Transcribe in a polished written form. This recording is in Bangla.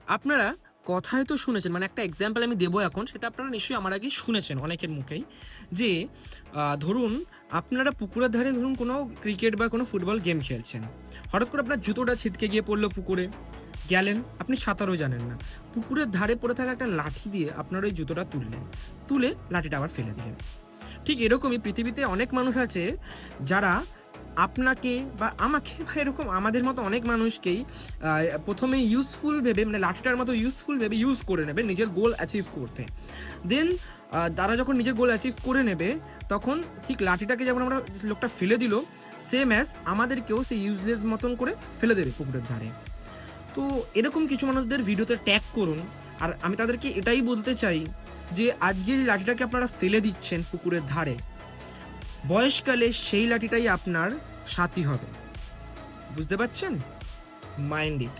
আপনারা কথায় তো শুনেছেন, মানে একটা এক্সাম্পল আমি দেবো এখন, সেটা আপনারা নিশ্চয়ই আমার আগেই শুনেছেন অনেকের মুখেই। যে ধরুন আপনারা পুকুরের ধারে ধরুন কোনো ক্রিকেট বা কোনো ফুটবল গেম খেলছেন। হঠাৎ করে আপনার জুতোটা ছিটকে গিয়ে পড়ল পুকুরে। গেলেন, আপনি সাঁতারও জানেন না। পুকুরের ধারে পড়ে থাকা একটা লাঠি দিয়ে আপনার ওই জুতোটা তুললেন। তুলে লাঠিটা আবার ফেলে দিলেন। ঠিক এরকমই পৃথিবীতে অনেক মানুষ আছে যারা আপনাকে বা আমাকে বা এরকম আমাদের মতো অনেক মানুষকেই আ ১ম এ ইউজফুল ভেবে, মানে লাঠিটার মতো ইউজফুল ভেবে ইউজ করে নেবে নিজের গোল অ্যাচিভ করতে। দেন তারা যখন নিজের গোল অ্যাচিভ করে নেবে, তখন ঠিক লাঠিটাকে যেমন আমরা লোকটা ফেলে দিল, সেম অ্যাজ আমাদেরকেও সেই ইউজলেস মতন করে ফেলে দেবে পুকুরের ধারে। তো এরকম কিছু মানুষদের ভিডিওতে ট্যাগ করুন। আর আমি তাদেরকে এটাই বলতে চাই যে আজকে যে লাঠিটাকে আপনারা ফেলে দিচ্ছেন পুকুরের ধারে, বয়সকালে সেই লাঠিটাই আপনার সাথী হবে। বুঝতে পারছেন? Mind it.